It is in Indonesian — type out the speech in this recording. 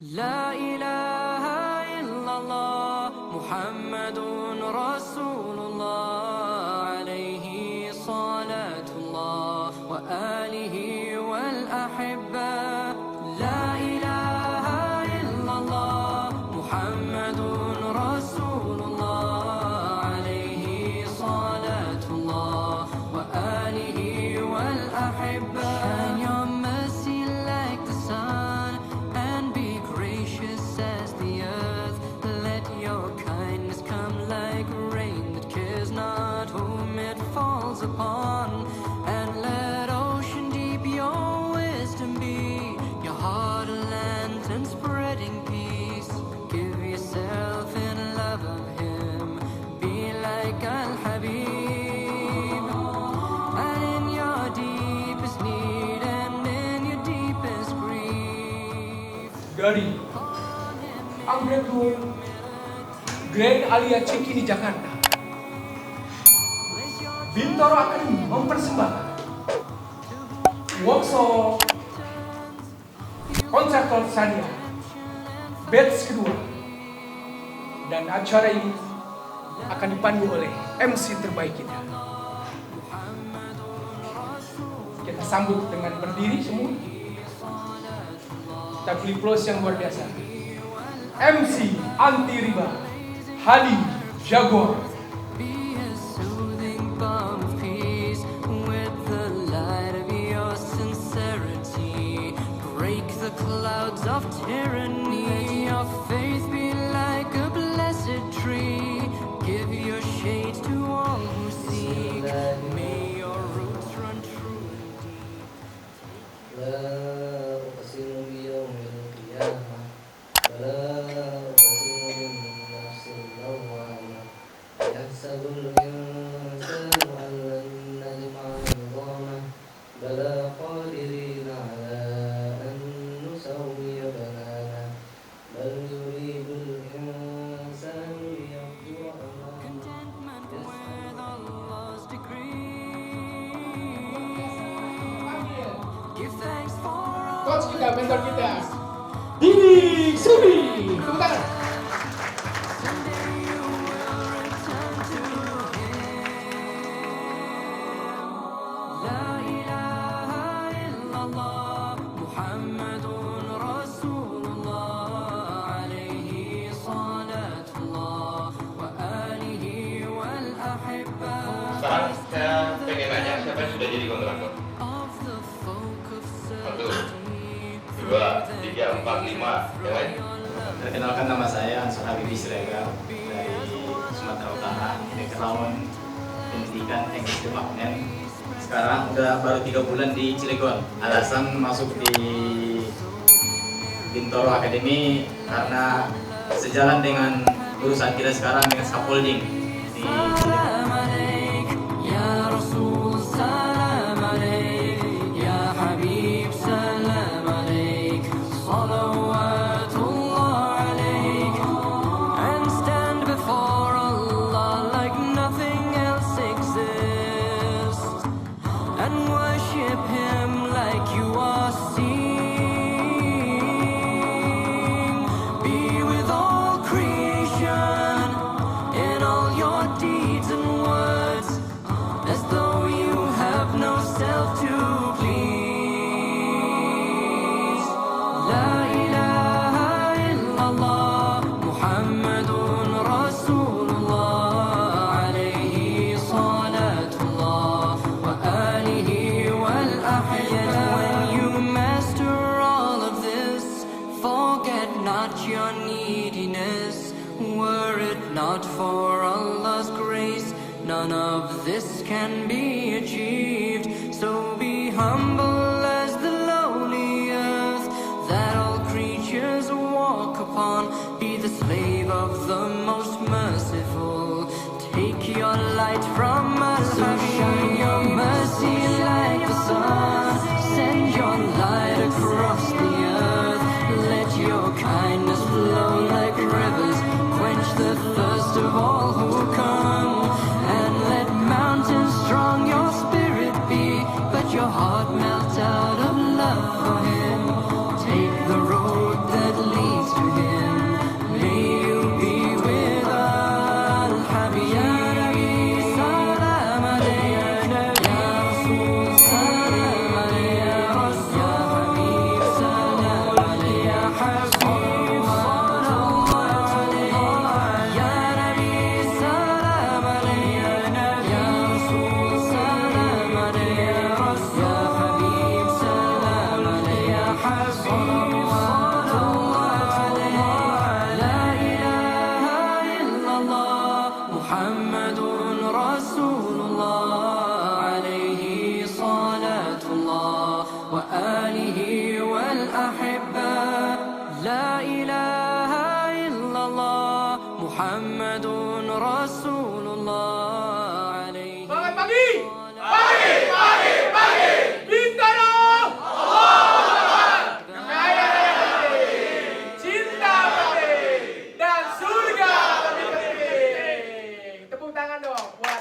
لا إله إلا الله محمد رسول الله عليه صلاة الله وآله والأحبة لا إله إلا الله محمد رسول الله عليه صلاة الله وآله والأحبة Shine your mercy like the sun and be gracious as the earth. Let your kindness come like rain that cares not whom it falls upon. And let ocean deep your wisdom be, your heart a lantern spreading peace. Give yourself in love of him, be like Al-Habib. And in your deepest need and in your deepest grief. Dari Anggrek Grand Alia Ceki di Jakarta, Bintoro Academy mempersembahkan workshop konsertor Sadia batch kedua, dan acara ini akan dipandu oleh MC terbaik kita. Kita sambut dengan berdiri semua. Kita beli plus yang luar biasa. MC Anti Riba, Hadi Jaguar. Be a soothing balm of peace with the light of your sincerity. Break the clouds of tyranny. Your faith be like a blessed tree. Give your shade to all who seek. May your roots run true and deep. لا أقسم بيوم القيامة ولا أقسم بالنفس اللوامة يحسب الإنسان أن لن نجمع عظامه بلى قادرين على أن نسوي بنانه بل يريد الإنسان ليفجر أمامه Contentment with Allah's decree. Give thanks for all. Coach kita, mentor kita, Didi Subi. Tepuk tangan. Someday you will return to Him. La ilaha illallah Muhammadun Rasulullah alayhi salatullah wa alihi wal ahibbah Sekarang saya pengen nanya siapa yang sudah jadi kontraktor? of the folk of 1, 2, 3, 4, 5, yang lain. Perkenalkan, nama saya Ansur Habibi Siregar dari Sumatera Utara, background pendidikan English Department. Sekarang udah baru 3 bulan di Cilegon. Alasan masuk di Bintoro Academy karena sejalan dengan urusan kita sekarang dengan scaffolding di Cilegon. سلام عليك يا رسول سلام عليك يا حبيب سلام عليك صلوات الله عليك and stand before Allah like nothing else exists and worship Him like you are seeing. Be with all creation in all your deeds and words, as though you have no self to please. La ilaha illallah Muhammadun Rasulullah alayhi salatullah wa alihi wal ahibbah. When you master all of this, forget not your neediness. Were it not for Allah's grace, none of this can be achieved. So be humble as the lowly earth that all creatures walk upon. Be the slave of the most merciful. Take your light from Al-Habib. Shine your mercy like the sun. Send your light across the earth. Let your kindness flow like rivers. Quench the thirst of all who come. And let mountains strong your spirit be, but your heart melt out of love for Him. Take the road that leads حبيب صلى الله عليه يا نبي سلام عليك يا رسول سلام عليك يا حبيب سلام عليك يا حبيب صلى الله عليه لا إله إلا الله محمد رسول الله عليه صلاة الله وآله والأحبة لا إله إلا الله محمد رسول الله عليه Selamat pagi. Pagi. Bintaro. Kaya cinta penting dan surga lebih penting. Tepuk tangan dong buat